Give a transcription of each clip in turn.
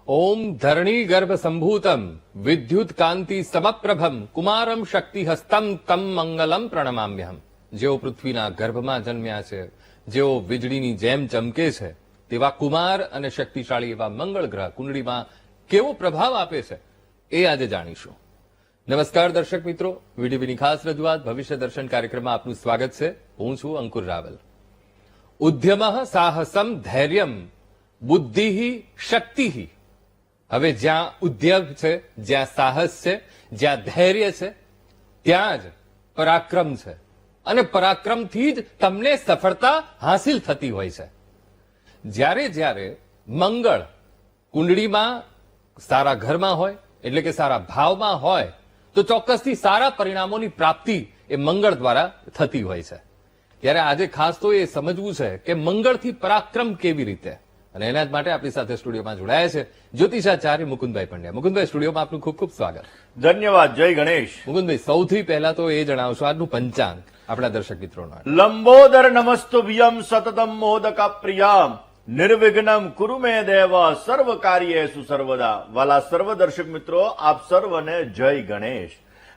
ઓમ ધરણી ગર્ભ સંભૂતમ વિદ્યુત કાંતિ સમપ્રભમ કુમારમ શક્તિ હસ્તમ તમ મંગલમ પ્રણમામ્યહમ. જેઓ પૃથ્વીના ગર્ભમાં જન્મ્યા છે, જેઓ વીજળીની જેમ ચમકે છે, તેવા કુમાર અને શક્તિશાળી એવા મંગળ ગ્રહ કુંડળીમાં કેવો પ્રભાવ આપે છે એ આજે જાણીશું. નમસ્કાર દર્શક મિત્રો, વીડીવીની ખાસ રજૂઆત ભવિષ્ય દર્શન કાર્યક્રમમાં આપનું સ્વાગત છે. હું છું અંકુર રાવલ. ઉદ્યમઃ સાહસમ ધૈર્યમ બુદ્ધિ શક્તિ. હવે જ્યાં ઉદ્યમ છે, જ્યાં સાહસ છે, જ્યાં ધૈર્ય છે, ત્યાં જ પરાક્રમ છે અને પરાક્રમથી જ તમને સફળતા હાંસિલ થતી હોય છે. જ્યારે જ્યારે મંગળ કુંડળીમાં સારા ઘરમાં હોય, એટલે કે સારા ભાવમાં હોય, તો ચોક્કસથી સારા પરિણામોની પ્રાપ્તિ એ મંગળ દ્વારા થતી હોય છે. ત્યારે આજે ખાસ તો એ સમજવું છે કે મંગળથી પરાક્રમ કેવી રીતે, અને એના જ માટે આપણી સાથે સ્ટુડિયોમાં જોડાયા છે જ્યોતિષાચાર્ય મુકુંદભાઈ પંડ્યા. મુકુંદભાઈ, સ્ટુડિયોમાં આપનું ખૂબ ખૂબ સ્વાગત. ધન્યવાદ. જય ગણેશ. મુકુંદભાઈ, સૌથી પહેલા તો એ જણાવશો આજનું પંચાંગ આપણા દર્શક મિત્રોના. લંબોદર નમસ્તુભ્યમ સતતમ મોદક પ્રિયામ નિર્વિઘ્નમ કુરુ મે દેવ સર્વ કાર્યેષુ સર્વદા. વાલા સર્વ દર્શક મિત્રો, આપ સર્વને જય ગણેશ.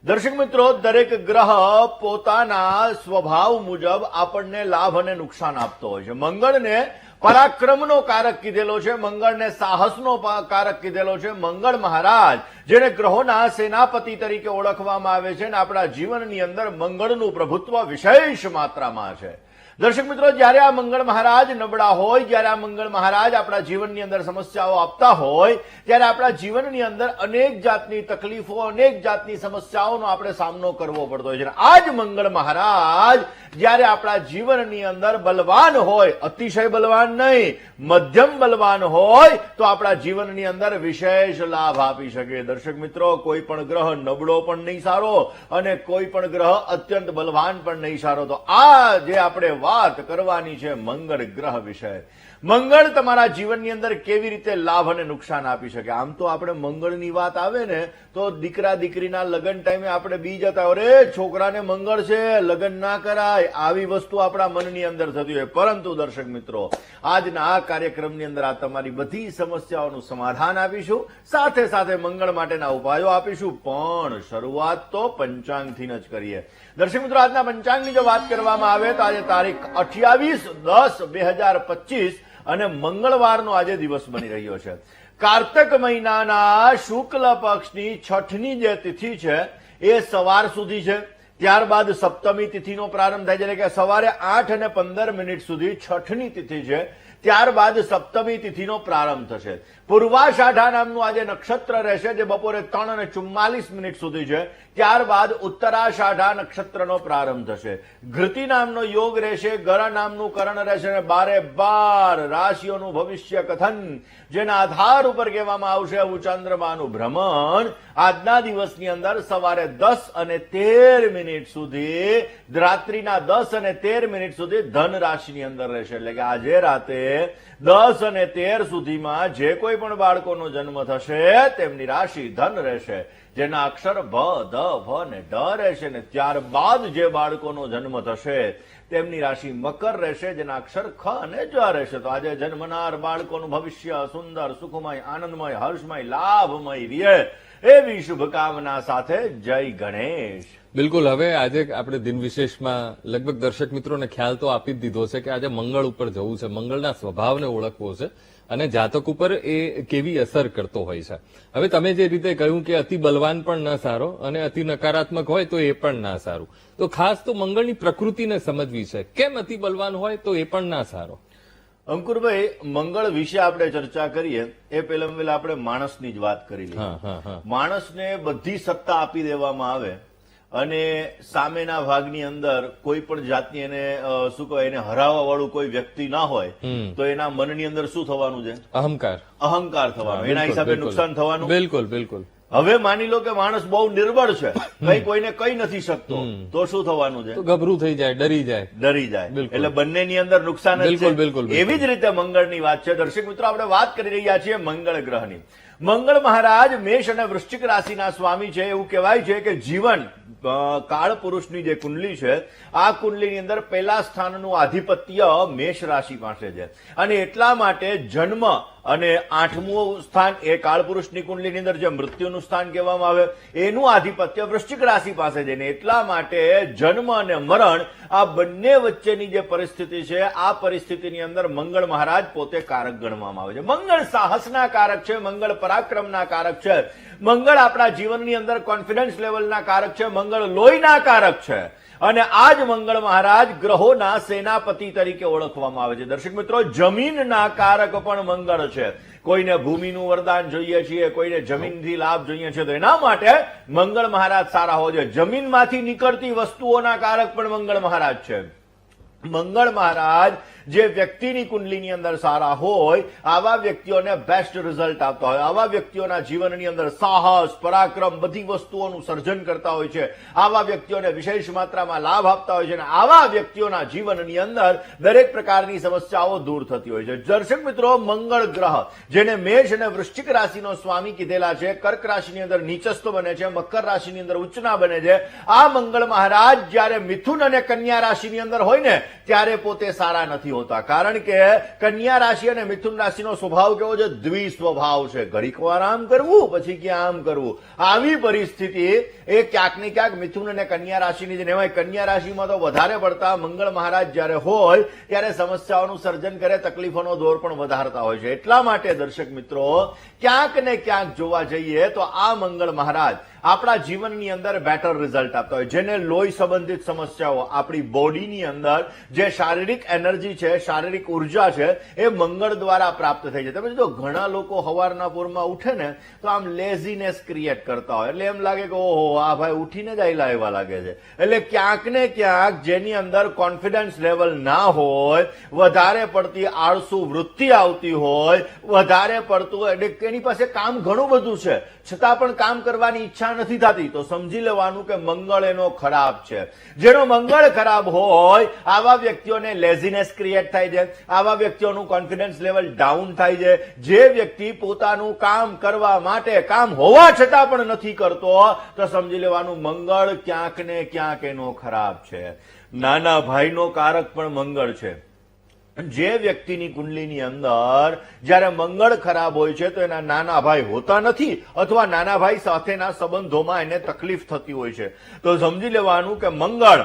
દર્શક મિત્રો, દરેક ગ્રહ પોતાના સ્વભાવ મુજબ આપણને લાભ અને નુકસાન આપતો હોય છે. મંગળને પરાક્રમનો કારક કીધેલો છે, મંગળને સાહસનો કારક કીધેલો છે. મંગળ મહારાજ જેને ગ્રહોના સેનાપતિ તરીકે ઓળખવામાં આવે છે, અને આપણા જીવનની અંદર મંગળનું પ્રભુત્વ વિશેષ માત્રામાં છે. દર્શક મિત્રો, જયારે આ મંગળ મહારાજ નબળા હોય, જયારે આ મંગળ મહારાજ આપણા જીવનની અંદર સમસ્યાઓ આપતા હોય, ત્યારે આપણા જીવનની અંદર અનેક જાતની તકલીફો, અનેક જાતની સમસ્યાઓનો આપણે સામનો કરવો પડતો હોય છે. આ જ મંગળ મહારાજ જયારે આપણા જીવનની અંદર બલવાન હોય, અતિશય બલવાન નહીં, મધ્યમ બલવાન હોય, તો આપણા જીવનની અંદર વિશેષ લાભ આપી શકે. દર્શક મિત્રો, કોઈ પણ ગ્રહ નબળો પણ નહીં સારો અને કોઈ પણ ગ્રહ અત્યંત બલવાન પણ નહીં સારો. તો આ જે આપણે વાત કરવાની છે મંગળ ગ્રહ વિશે. મંગળ તમારા જીવનની અંદર કેવી રીતે લાભ અને નુકસાન આપી શકે. આમ તો આપણે મંગળની વાત આવે ને તો દીકરા દીકરીના લગ્ન ટાઈમે આપણે બી જતા, અરે છોકરાને મંગળ છે, લગ્ન ના કરાય, આવી વસ્તુ આપણા મનની અંદર થતી હોય. પરંતુ દર્શક મિત્રો, આજના આ કાર્યક્રમની અંદર આ તમારી બધી સમસ્યાઓનું સમાધાન આપીશું, સાથે સાથે મંગળ માટેના ઉપાયો આપીશું. પણ શરૂઆત તો પંચાંગથી જ કરીએ. દર્શક મિત્રો, આજના પંચાંગની જો વાત કરવામાં આવે તો આજે તારીખ 28/10/2025 અને મંગળવારનો આજે દિવસ બની રહ્યો છે. કાર્તક મહિનાના શુક્લ પક્ષની છઠની જે તિથિ છે એ સવાર સુધી છે. ત્યારબાદ સપ્તમી તિથિનો પ્રારંભ થાય છે, એટલે કે સવારે 8:15 સુધી છઠની તિથિ છે. ત્યારબાદ સપ્તમી તિથિનો પ્રારંભ થશે. પૂર્વાષાઢા નામનું આજે નક્ષત્ર રહેશે, જે બપોરે 3:44 સુધી છે. ત્યારબાદ ઉત્તરાષાઢા નક્ષત્રનો પ્રારંભ થશે. ઘૃતિ નામનો યોગ રહેશે, ગર નામનું કરણ રહેશે, અને 12 રાશિઓનું ભવિષ્ય કથન, જેના આધાર ઉપર કહેવામાં આવશે આવું ચંદ્રમાનું ભ્રમણ આજના દિવસની અંદર સવારે 10:13 સુધી, રાત્રિના 10:13 સુધી ધન રાશિની અંદર રહેશે. એટલે કે આજે રાતે 10:13 સુધીમાં જે કોઈ પણ બાળકોનો જન્મ થશે તેમની રાશિ ધન રહેશે, જેના અક્ષર ભ, ધ, ભ ને ઢ રહેશે. ને ત્યારબાદ જે બાળકોનો જન્મ થશે તેમની રાશિ મકર રહેશે, જેના અક્ષર ખ અને જ રહેશે. તો આજે જન્મનાર બાળકોનું ભવિષ્ય સુંદર, સુખમય, આનંદમય, હર્ષમય, લાભમય રહે એવી શુભકામના સાથે જય ગણેશ. બિલકુલ. હવે આજે આપણે દિન વિશેષમાં લગભગ દર્શક મિત્રોને ખ્યાલ તો આપી જ દીધો છે કે આજે મંગળ ઉપર જવું છે, મંગળના સ્વભાવને ઓળખવો છે અને જાતક ઉપર એ કેવી અસર કરતો હોય છે. હવે તમે જે રીતે કહ્યું કે અતિ બલવાન પણ ન સારો અને અતિ નકારાત્મક હોય તો એ પણ ના સારું, તો ખાસ તો મંગળની પ્રકૃતિને સમજવી છે. કેમ અતિ બલવાન હોય તો એ પણ ના સારો? અંકુરભાઈ, મંગળ વિશે આપણે ચર્ચા કરીએ એ પહેલા આપણે માણસની જ વાત કરી લઈએ. માણસને બધી સત્તા આપી દેવામાં આવે અને સામેના ભાગની અંદર કોઈ પણ જાતની એને શું કહેવાય, એને હરાવવા વાળું કોઈ વ્યક્તિ ના હોય તો એના મનની અંદર શું થવાનું છે? અહંકાર થવાનો, એના હિસાબે નુકસાન થવાનું. બિલકુલ બિલકુલ. હવે માની લો કે માણસ બહુ નિર્બળ છે, કઈ કોઈને કઈ નથી શકતો, તો શું થવાનું છે? ગભરું થઈ જાય, ડરી જાય. એટલે બંનેની અંદર નુકસાન જ છે. એવી જ રીતે મંગળની વાત છે. દર્શક મિત્રો, આપણે વાત કરી રહ્યા છીએ મંગળ ગ્રહની. મંગળ મહારાજ મેષ અને વૃશ્ચિક રાશિના સ્વામી છે. એવું કહેવાય છે કે જીવન કાળ પુરુષની જે કુંડલી છે આ કુંડલીની અંદર પહેલા સ્થાનનું આધિપત્ય મેષ રાશિ પાસે છે અને એટલા માટે જન્મ અને 8મું સ્થાન એ કાળ પુરુષની કુંડલીની અંદર જે મૃત્યુનું સ્થાન કહેવામાં આવે એનું આધિપત્ય વૃશ્ચિક રાશિ પાસે છે. એટલા માટે જન્મ અને મરણ આ બંને વચ્ચેની જે પરિસ્થિતિ છે આ પરિસ્થિતિની અંદર મંગળ મહારાજ પોતે કારક ગણવામાં આવે છે. મંગળ સાહસના કારક છે, મંગળ પરાક્રમના કારક છે, મંગળ આપણા જીવનની અંદર કોન્ફિડન્સ લેવલના કારક છે, મંગળ લોહીના કારક છે અને આ જ મંગળ મહારાજ ગ્રહોના સેનાપતિ તરીકે ઓળખવામાં આવે છે. દર્શક મિત્રો, જમીનના કારક પણ મંગળ છે. કોઈને ભૂમિનું વરદાન જોઈએ છીએ, કોઈને જમીનથી લાભ જોઈએ છે, તો એના માટે મંગળ મહારાજ સારા હોય છે. જમીનમાંથી નીકળતી વસ્તુઓના કારક પણ મંગળ મહારાજ છે. મંગળ મહારાજ જે વ્યક્તિની કુંડલીની અંદર સારા હોય આવા વ્યક્તિઓને બેસ્ટ રિઝલ્ટ આપતા હોય, આવા વ્યક્તિઓના જીવનની અંદર સાહસ, પરાક્રમ બધી વસ્તુઓનું સર્જન કરતા હોય છે, આવા વ્યક્તિઓને વિશેષ માત્રામાં લાભ આપતા હોય છે અને આવા વ્યક્તિઓના જીવનની અંદર દરેક પ્રકારની સમસ્યાઓ દૂર થતી હોય છે. દર્શક મિત્રો, મંગળ ગ્રહ જેને મેષ અને વૃશ્ચિક રાશિનો સ્વામી કીધેલા છે, કર્ક રાશિની અંદર નીચસ્થ બને છે, મકર રાશિની અંદર ઉચ્ચના બને છે. આ મંગળ મહારાજ જયારે મિથુન અને કન્યા રાશિની અંદર હોય ને ત્યારે પોતે સારા નથી હોતા, કારણ કે કન્યા રાશિ અને મિથુન રાશિનો સ્વભાવ કેવો છે? દ્વિ સ્વભાવ છે. ઘડીક વાર આમ કરવું પછી ક્યાં આમ કરવું. આવી પરિસ્થિતિ એ ક્યાંક ને ક્યાંક મિથુન અને કન્યા રાશિની જે કહેવાય. કન્યા રાશિમાં તો વધારે પડતા મંગળ મહારાજ જયારે હોય ત્યારે સમસ્યાઓનું સર્જન કરે, તકલીફોનો દોર પણ વધારતા હોય છે. એટલા માટે દર્શક મિત્રો, ક્યાંક ને ક્યાંક જોવા જઈએ તો આ મંગળ મહારાજ આપણા જીવનની અંદર બેટર રિઝલ્ટ આપતા હોય. જેને લોહી સંબંધિત સમસ્યાઓ, આપણી બોડીની અંદર જે શારીરિક એનર્જી છે, શારીરિક ઉર્જા છે એ મંગળ દ્વારા પ્રાપ્ત થઈ છે. તમે જો ઘણા લોકો સવારના પોરમાં ઉઠે ને તો આમ લેઝીનેસ ક્રિએટ કરતા હોય, એટલે એમ લાગે કે ઓહો આ ભાઈ ઉઠીને જ આયલા એવા લાગે છે. એટલે ક્યાંક ને ક્યાંક જેની અંદર કોન્ફિડન્સ લેવલ ના હોય, વધારે પડતી આળસુ વૃત્તિ આવતી હોય, વધારે પડતું એટલે એની પાસે કામ ઘણું બધું છે છતાં પણ કામ કરવાની ઈચ્છા નથી થતી, તો સમજી લેવાનું કે મંગળ એનો ખરાબ છે. જેનો મંગળ ખરાબ હોય આવા વ્યક્તિઓને લેઝીનેસ ક્રિએટ થાય છે, આવા વ્યક્તિઓનું કોન્ફિડન્સ લેવલ ડાઉન થાય છે. જે વ્યક્તિ પોતાનું કામ કરવા માટે કામ હોવા છતાં પણ નથી કરતો તો સમજી લેવાનું મંગળ ક્યાંક ને ક્યાંક એનો ખરાબ છે. નાના ભાઈનો કારક પણ મંગળ છે. જે વ્યક્તિની કુંડલીની અંદર જયારે મંગળ ખરાબ હોય છે તો એના નાના ભાઈ હોતા નથી અથવા નાના ભાઈ સાથેના સંબંધોમાં એને તકલીફ થતી હોય છે. તો સમજી લેવાનું કે મંગળ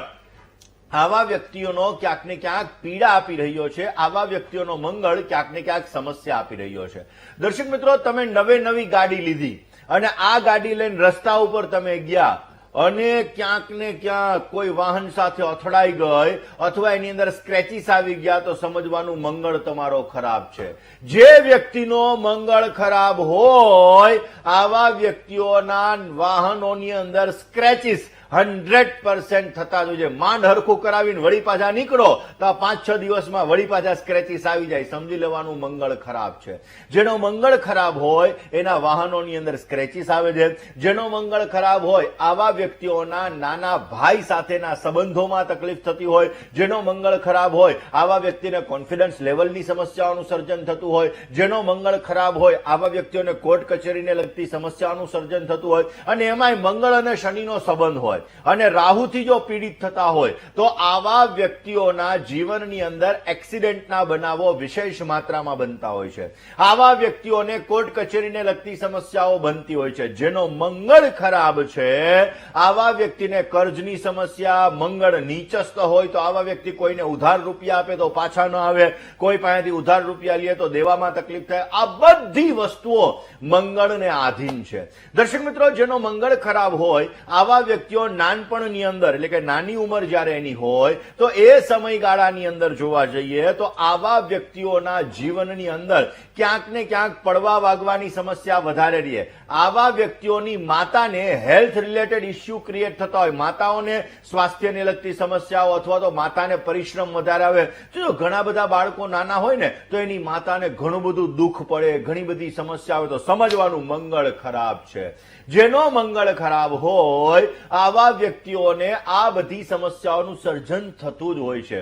આવા વ્યક્તિઓનો ક્યાંક ને ક્યાંક પીડા આપી રહ્યો છે, આવા વ્યક્તિઓનો મંગળ ક્યાંક ને ક્યાંક સમસ્યા આપી રહ્યો છે. દર્શક મિત્રો, તમે નવી ગાડી લીધી અને આ ગાડી લઈને રસ્તા ઉપર તમે ગયા અને ક્યાંક ને ક્યાંક કોઈ વાહન સાથે અથડાઈ ગઈ અથવા એની અંદર સ્ક્રેચીસ આવી ગયા તો સમજવાનું મંગળ તમારો ખરાબ છે. જે વ્યક્તિનો મંગળ ખરાબ હોય આવા વ્યક્તિઓના વાહનોની અંદર સ્ક્રેચીસ 100% થતા જ હોય છે. માંડ હરખું કરાવીને વળી પાછા નીકળો તો 5-6 દિવસમાં વળી પાછા સ્ક્રેચીસ આવી જાય. સમજી લેવાનું મંગળ ખરાબ છે. જેનો મંગળ ખરાબ હોય એના વાહનોની અંદર સ્ક્રેચીસ આવે છે. જેનો મંગળ ખરાબ હોય આવા વ્યક્તિઓના નાના ભાઈ સાથેના સંબંધોમાં તકલીફ થતી હોય. જેનો મંગળ ખરાબ હોય આવા વ્યક્તિને કોન્ફિડન્સ લેવલની સમસ્યાઓનું સર્જન થતું હોય. જેનો મંગળ ખરાબ હોય આવા વ્યક્તિઓને કોર્ટ કચેરીને લગતી સમસ્યાઓનું સર્જન થતું હોય અને એમાંય મંગળ અને શનિનો સંબંધ હોય અને રાહુથી જો પીડિત થતા હોય તો આવા વ્યક્તિઓના જીવનની અંદર એક્સિડન્ટના બનાવો વિશેષ માત્રામાં બનતા હોય છે. આવા વ્યક્તિઓને કોર્ટ કચેરીને લગતી સમસ્યાઓ બનતી હોય છે. જેનો મંગળ ખરાબ છે આવા વ્યક્તિને કર્જની સમસ્યા, મંગળ નીચસ્થ હોય તો આવા વ્યક્તિ કોઈને ઉધાર રૂપિયા આપે તો પાછા ન આવે, કોઈ પાસેથી ઉધાર રૂપિયા લે તો દેવામાં તકલીફ થાય. આ બધી વસ્તુઓ મંગળને આધીન છે. દર્શક મિત્રો, જેનો મંગળ ખરાબ હોય આવા વ્યક્તિઓ નાનપણની અંદર એટલે કે નાની ઉંમર જયારે એની હોય તો એ સમયગાળાની અંદર જોવા જઈએ તો આવા વ્યક્તિઓના જીવનની અંદર ક્યાંક ને ક્યાંક પડવા વાગવાની સમસ્યા વધારે રહે. આવા વ્યક્તિઓની માતાને હેલ્થ રિલેટેડ ઇસ્યુ ક્રિએટ થતા હોય, માતાઓને સ્વાસ્થ્યને લગતી સમસ્યાઓ અથવા તો માતાને પરિશ્રમ વધારે આવે. જો ઘણા બધા બાળકો નાના હોય ને તો એની માતાને ઘણું બધું દુઃખ પડે, ઘણી બધી સમસ્યા આવે તો સમજવાનું મંગળ ખરાબ છે. જેનો મંગળ ખરાબ હોય આવા વ્યક્તિઓને આ બધી સમસ્યાઓનું સર્જન થતું જ હોય છે.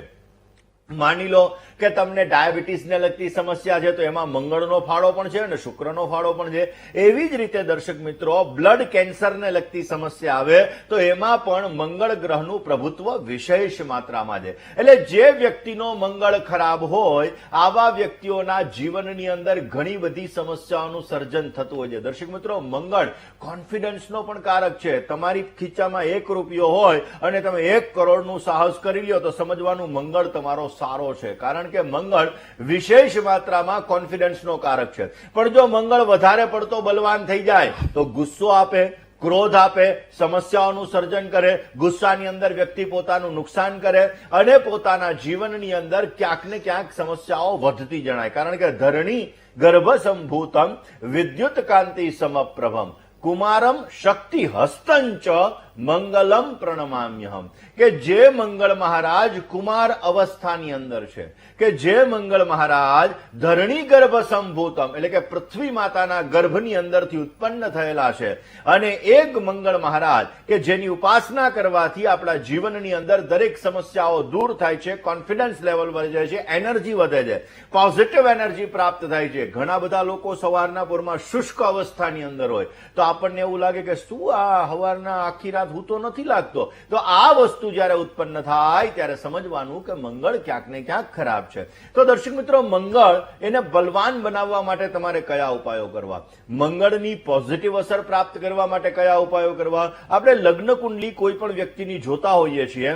માની લો કે તમને ડાયાબિટીસને લગતી સમસ્યા છે તો એમાં મંગળનો ફાળો પણ છે અને શુક્રનો ફાળો પણ છે. એવી જ રીતે દર્શક મિત્રો બ્લડ કેન્સરને લગતી સમસ્યા આવે તો એમાં પણ મંગળ ગ્રહનું પ્રભુત્વ વિશેષ માત્રામાં છે. એટલે જે વ્યક્તિનો મંગળ ખરાબ હોય આવા વ્યક્તિઓના જીવનની અંદર ઘણી બધી સમસ્યાઓનું સર્જન થતું હોય છે. દર્શક મિત્રો, મંગળ કોન્ફિડન્સનો પણ કારક છે. તમારી ખીચામાં 1 રૂપિયો હોય અને તમે 1 કરોડનું સાહસ કરી લ્યો તો સમજવાનું મંગળ તમારો સારો છે, કારણ કે મંગળ વિશેષ માત્રામાં કોન્ફિડન્સનો કારક છે. પણ જો મંગળ વધારે પડતો બલવાન થઈ જાય તો ગુસ્સો આપે, ક્રોધ આપે, સમસ્યાઓનું સર્જન કરે, ગુસ્સાની અંદર વ્યક્તિ પોતાનું નુકસાન કરે અને પોતાના જીવનની અંદર ક્યાંક ને ક્યાંક સમસ્યાઓ વધતી જણાય. કારણ કે ધરણી ગર્ભ સંભૂતમ વિદ્યુત કાંતિ સમપ્રભમ કુમારમ શક્તિ હસ્તંચ મંગલમ પ્રણમામ્યહમ. કે જે મંગળ મહારાજ કુમાર અવસ્થાની અંદર છે, કે જે મંગળ મહારાજ ધરણી ગર્ભ સંભૂતમ એટલે કે પૃથ્વી માતાના ગર્ભની અંદરથી ઉત્પન્ન થયેલા છે, અને એક મંગળ મહારાજ કે જેની ઉપાસના કરવાથી આપણા જીવનની અંદર દરેક સમસ્યાઓ દૂર થાય છે, કોન્ફિડન્સ લેવલ વધે છે, એનર્જી વધે છે, પોઝિટિવ એનર્જી પ્રાપ્ત થાય છે. ઘણા બધા લોકો સવારના પોરમાં શુષ્ક અવસ્થાની અંદર હોય તો આપણને એવું લાગે કે શું આ સવારના આખી રાત હું તો નથી લાગતો. તો આ વસ્તુ જ્યારે ઉત્પન્ન થાય ત્યારે સમજવાનું કે મંગળ ક્યાંક ને ક્યાંક ખરાબ છે. તો દર્શક મિત્રો, મંગળ એને બલવાન બનાવવા માટે તમારે કયા ઉપાયો કરવા, મંગળની પોઝિટિવ અસર પ્રાપ્ત કરવા માટે કયા ઉપાયો કરવા. આપણે લગ્ન કુંડલી કોઈ પણ વ્યક્તિની જોતા હોઈએ છીએ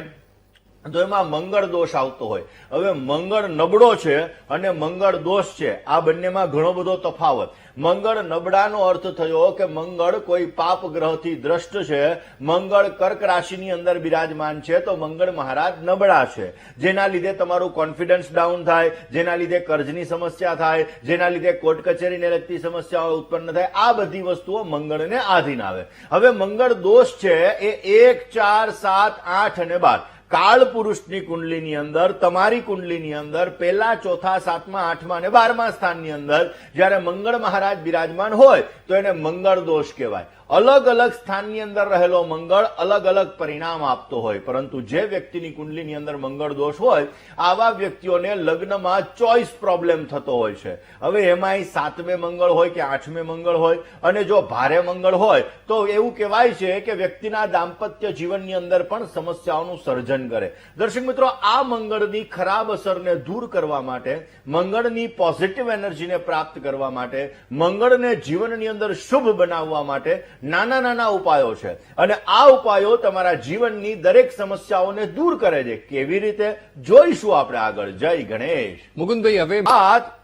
તો એમાં મંગળ દોષ આવતો હોય. હવે મંગળ નબળો છે અને મંગળ દોષ છે, આ બંનેમાં ઘણો બધો તફાવત. મંગળ નબળાનો અર્થ થયો કે મંગળ કોઈ પાપ ગ્રહથી દ્રષ્ટ છે, મંગળ કર્ક રાશિની અંદર બિરાજમાન છે તો મંગળ મહારાજ નબળા છે, જેના લીધે તમારું કોન્ફિડન્સ ડાઉન થાય, જેના લીધે કર્જની સમસ્યા થાય, જેના લીધે કોર્ટ કચેરીને લગતી સમસ્યાઓ ઉત્પન્ન થાય. આ બધી વસ્તુઓ મંગળને આધીન આવે. હવે મંગળ દોષ છે એ 1, 4, 7, 8 અને 12 કાળ પુરુષની કુંડલીની અંદર, તમારી કુંડલીની અંદર પહેલા, ચોથા, 7મા, 8મા અને 12મા સ્થાનની અંદર જ્યારે મંગળ મહારાજ બિરાજમાન હોય તો એને મંગળ દોષ કહેવાય. અલગ અલગ સ્થાનની અંદર રહેલો મંગળ અલગ અલગ પરિણામ આપતો હોય, પરંતુ જે વ્યક્તિની કુંડલીની અંદર મંગળ દોષ હોય આવા વ્યક્તિઓને લગ્નમાં ચોઇસ પ્રોબ્લેમ થતો હોય છે. હવે એમાંય 7મે મંગળ હોય કે 8મે મંગળ હોય, અને જો ભારે મંગળ હોય તો એવું કહેવાય છે કે વ્યક્તિના દાંપત્ય જીવનની અંદર પણ સમસ્યાઓનું સર્જન કરે. દર્શક મિત્રો, આ મંગળની ખરાબ અસરને દૂર કરવા માટે, મંગળની પોઝિટિવ એનર્જીને પ્રાપ્ત કરવા માટે, મંગળને જીવનની અંદર શુભ બનાવવા માટે નાના નાના ઉપાયો છે, અને આ ઉપાયો તમારા જીવનની દરેક સમસ્યાઓને દૂર કરે છે. કેવી રીતે જોઈશું આપણે આગળ. જય ગણેશ. મુકુંદભાઈ, હવે વાત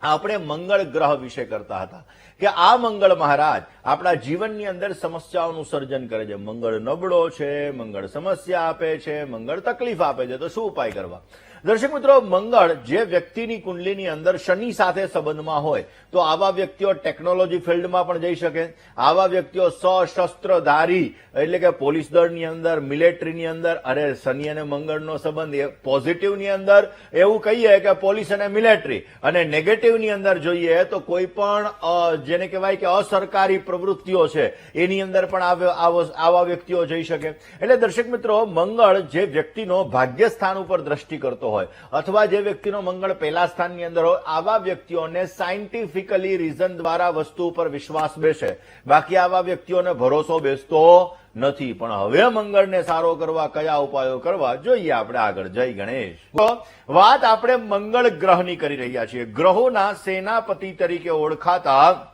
આપણે મંગળ ગ્રહ વિશે કરતા હતા કે આ મંગળ મહારાજ આપણા જીવનની અંદર સમસ્યાઓનું સર્જન કરે છે. મંગળ નબળો છે, મંગળ સમસ્યા આપે છે, મંગળ તકલીફ આપે છે, તો શું ઉપાય કરવા? દર્શક મિત્રો, મંગળ જે વ્યક્તિની કુંડલીની અંદર શનિ સાથે સંબંધમાં હોય તો આવા વ્યક્તિઓ ટેકનોલોજી ફિલ્ડમાં પણ જઈ શકે. આવા વ્યક્તિઓ સશસ્ત્રધારી એટલે કે પોલીસ દળની અંદર, મિલિટરીની અંદર, અરે શનિ અને મંગળનો સંબંધ પોઝિટિવની અંદર એવું કહીએ કે પોલીસ અને મિલિટરી, અને નેગેટિવની અંદર જોઈએ તો કોઈ પણ જેને કહેવાય કે અસરકારી પ્રવૃત્તિઓ છે એની અંદર પણ આવા વ્યક્તિઓ જઈ શકે. એટલે દર્શક મિત્રો, મંગળ જે વ્યક્તિનો ભાગ્ય સ્થાન ઉપર દ્રષ્ટિ કરતો હોય અથવા જે વ્યક્તિનો મંગળ પહેલા સ્થાનની અંદર હોય આવા વ્યક્તિઓને સાયન્ટિફિકલી રીઝન દ્વારા વસ્તુ ઉપર વિશ્વાસ બેસે, બાકી આવા વ્યક્તિઓને ભરોસો બેસતો નથી. પણ હવે મંગળને સારો કરવા કયા ઉપાયો કરવા જોઈએ આપણે આગળ. જય ગણેશ. તો વાત આપણે મંગળ ગ્રહની કરી રહ્યા છીએ. ગ્રહોના સેનાપતિ તરીકે ઓળખાતા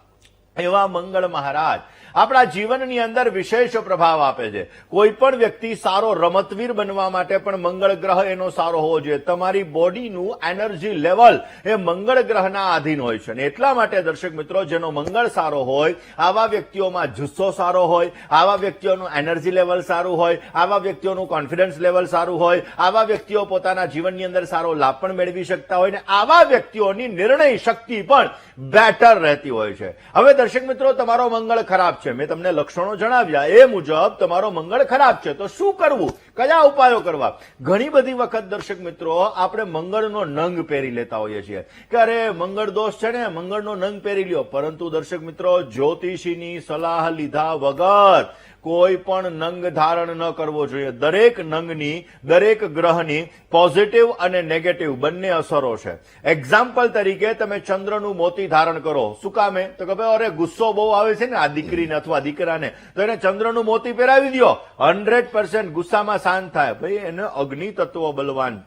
એવા મંગળ મહારાજ આપણા જીવનની અંદર વિશેષ પ્રભાવ આપે છે. કોઈ પણ વ્યક્તિ સારો રમતવીર બનવા માટે પણ મંગળ ગ્રહ એનો સારો હોવો જોઈએ. તમારી બોડીનું એનર્જી લેવલ એ મંગળ ગ્રહના આધીન હોય છે, અને એટલા માટે દર્શક મિત્રો, જેનો મંગળ સારો હોય આવા વ્યક્તિઓમાં જુસ્સો સારો હોય, આવા વ્યક્તિઓનું એનર્જી લેવલ સારું હોય, આવા વ્યક્તિઓનું કોન્ફિડન્સ લેવલ સારું હોય, આવા વ્યક્તિઓ પોતાના જીવનની અંદર સારો લાભ પણ મેળવી શકતા હોય, ને આવા વ્યક્તિઓની નિર્ણય શક્તિ પણ બેટર રહેતી હોય છે. હવે દર્શક મિત્રો, તમારો મંગળ ખરાબ છે, મેં તમને લક્ષણો જણાવ્યા એ મુજબ તમારો મંગળ ખરાબ છે, તો શું કરવું, કયા ઉપાયો કરવા? ઘણી બધી વખત દર્શક મિત્રો આપણે મંગળનો નંગ પહેરી લેતા હોઈએ છીએ કે અરે મંગળ દોષ છે ને, મંગળનો નંગ પહેરી લ્યો. પરંતુ દર્શક મિત્રો, જ્યોતિષીની સલાહ લીધા વગર કોઈ પણ નંગ ધારણ ન કરવો જોઈએ. દરેક નંગની, દરેક ગ્રહની પોઝિટિવ અને નેગેટિવ બંને અસરો છે. એક્ઝામ્પલ તરીકે તમે ચંદ્રનું મોતી ધારણ કરો. શું કામે? તો કે ભાઈ અરે ગુસ્સો બહુ આવે છે ને આ દીકરીને અથવા દીકરાને, તો એને ચંદ્રનું મોતી પહેરાવી દો, 100% ગુસ્સામાં શાંત થાય. ભાઈ એને અગ્નિ તત્વ બલવાન,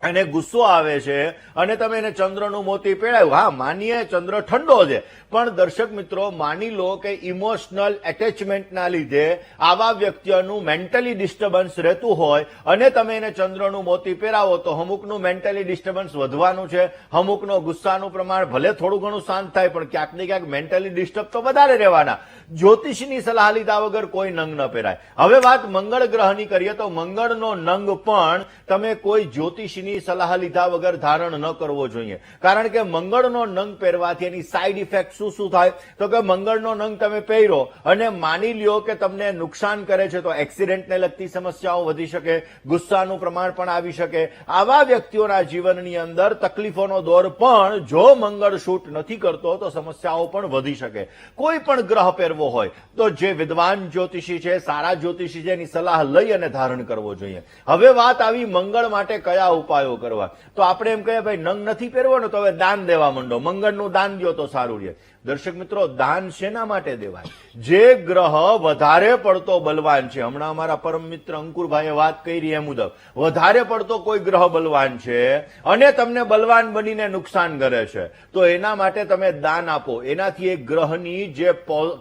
એને ગુસ્સો આવે છે અને તમે એને ચંદ્રનું મોતી પહેરાવ્યું. હા, માનીએ ચંદ્ર ઠંડો છે, પણ દર્શક મિત્રો માની લો કે ઇમોશનલ એટેચમેન્ટના લીધે આવા વ્યક્તિઓનું મેન્ટલી ડિસ્ટર્બન્સ રહેતું હોય અને તમે એને ચંદ્રનું મોતી પહેરાવો તો અમુકનું મેન્ટલી ડિસ્ટર્બન્સ વધવાનું છે, અમુકનો ગુસ્સાનું પ્રમાણ ભલે થોડું ઘણું શાંત થાય પણ ક્યાંક ને ક્યાંક મેન્ટલી ડિસ્ટર્બ તો વધારે રહેવાના. જ્યોતિષની સલાહ લીધા વગર કોઈ નંગ ન પહેરાય. હવે વાત મંગળ ગ્રહની કરીએ તો મંગળનો નંગ પણ તમે કોઈ જ્યોતિષીની સલાહ લીધા વગર ધારણ ન કરવો જોઈએ, કારણ કે મંગળનો નંગ પહેરવાથી એની સાઈડ ઇફેક્ટ શું થાય તો કે મંગળનો નંગ તમે પહેરો અને માની લ્યો કે તમને નુકસાન કરે છે તો એક્સિડન્ટને લગતી સમસ્યાઓ વધી શકે, ગુસ્સાનું પ્રમાણ પણ આવી શકે. આવા વ્યક્તિઓના જીવનની અંદર તકલીફોનો દોર પણ જો મંગળ શૂટ નથી કરતો તો સમસ્યાઓ પણ વધી શકે. કોઈ પણ ગ્રહ પહેરવો હોય તો જે વિદ્વાન જ્યોતિષી છે, સારા જ્યોતિષી છે, એની સલાહ લઈ અને ધારણ કરવો જોઈએ. હવે વાત આવી મંગળ માટે કયા ઉપાયો કરવા, તો આપણે એમ કહીએ ભાઈ નંગ નથી પહેરવો ને તો હવે દાન દેવા માંડો, મંગળનું દાન દો તો સારું રહે. દર્શક મિત્રો, દાન શેના માટે દેવાય? જે ગ્રહ વધારે પડતો બલવાન છે, હમણાં અમારા પરમ મિત્ર અંકુરભાઈએ વાત કરી એ મુજબ વધારે પડતો કોઈ ગ્રહ બલવાન છે અને તમને બલવાન બનીને નુકસાન કરે છે તો એના માટે તમે દાન આપો. એનાથી એક ગ્રહની જે,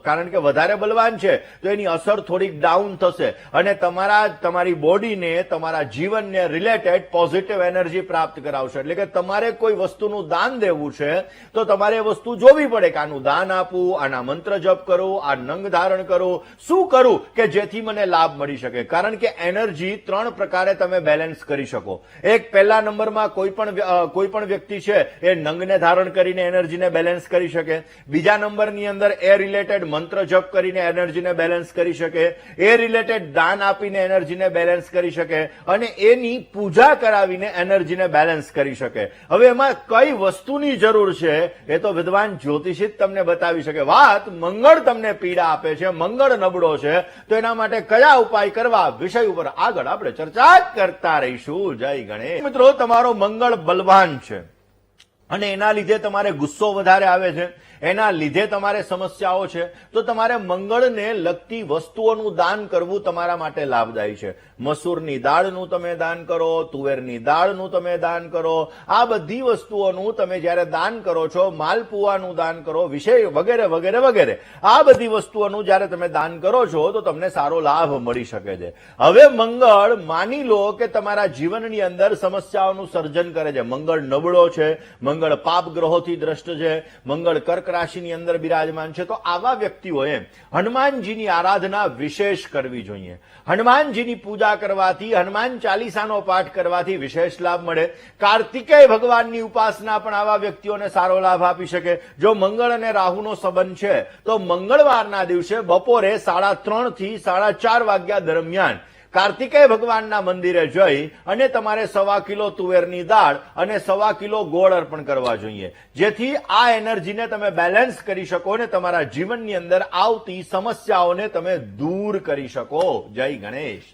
કારણ કે વધારે બલવાન છે તો એની અસર થોડીક ડાઉન થશે અને તમારી બોડીને, તમારા જીવનને રિલેટેડ પોઝિટિવ એનર્જી પ્રાપ્ત કરાવશે. એટલે કે તમારે કોઈ વસ્તુનું દાન દેવું છે તો તમારે એ વસ્તુ જોવી પડે કે આનું દાન આપવું, આના મંત્ર જપ કરું, આ નંગ ધારણ કરું, શું કરું કે જેથી મને લાભ મળી શકે. કારણ કે એનર્જી 3 પ્રકારે તમે બેલેન્સ કરી શકો. એક, પહેલા નંબરમાં કોઈ પણ વ્યક્તિ છે એ નંગને ધારણ કરીને એનર્જીને બેલેન્સ કરી શકે. બીજા નંબરની અંદર એ રિલેટેડ મંત્ર જપ કરીને એનર્જીને બેલેન્સ કરી શકે, એ રિલેટેડ દાન આપીને એનર્જીને બેલેન્સ કરી શકે અને એની પૂજા કરાવીને એનર્જીને બેલેન્સ કરી શકે. હવે એમાં કઈ વસ્તુની જરૂર છે એ તો વિદ્વાન જ્યોતિષી તમને બતાવી શકે. વાત મંગળ તમને પીડા આપે છે, મંગળ નબળો છે તો એના માટે કયા ઉપાય કરવા વિષય ઉપર આગળ આપણે ચર્ચા કરતા રહીશું. જય ગણેશ. મિત્રો, તમારો મંગળ બલવાન છે અને એના લીધે તમારે ગુસ્સો વધારે આવે છે, એના લીધે તમારે સમસ્યાઓ છે, તો તમારે મંગળને લગતી વસ્તુઓનું દાન કરવું તમારા માટે લાભદાયી છે. મસૂરની દાળનું તમે દાન કરો, તુવેરની દાળનું તમે દાન કરો, આ બધી વસ્તુઓનું તમે જ્યારે દાન કરો છો, માલપુઆનું દાન કરો, વિષય વગેરે વગેરે વગેરે, આ બધી વસ્તુઓનું જ્યારે તમે દાન કરો છો તો તમને સારો લાભ મળી શકે છે. હવે મંગળ, માની લો કે તમારા જીવનની અંદર સમસ્યાઓનું સર્જન કરે છે, મંગળ નબળો છે, મંગળ પાપ ગ્રહોથી દ્રષ્ટ છે, મંગળ કર્ક રાશિની અંદર બિરાજમાન છે, તો આવા વ્યક્તિઓએ હનુમાનજીની આરાધના વિશેષ કરવી જોઈએ. હનુમાનજીની પૂજા કરવાથી, હનુમાન ચાલીસાનો પાઠ કરવાથી વિશેષ લાભ મળે. કાર્તિકેય ભગવાનની ઉપાસના પણ આવા વ્યક્તિઓને સારો લાભ આપી શકે. જો મંગળ અને રાહુનો સંબંધ છે તો મંગળવારના દિવસે બપોરે 3:30 થી 4:30 વાગ્યા દરમિયાન કાર્તિકેય ભગવાનના મંદિરે જઈ અને તમારે 1.25 કિલો તુવેરની દાળ અને 1.25 કિલો ગોળ અર્પણ કરવા જોઈએ, જેથી આ એનર્જીને તમે બેલેન્સ કરી શકો અને તમારા જીવનની અંદર આવતી સમસ્યાઓને તમે દૂર કરી શકો. જય ગણેશ.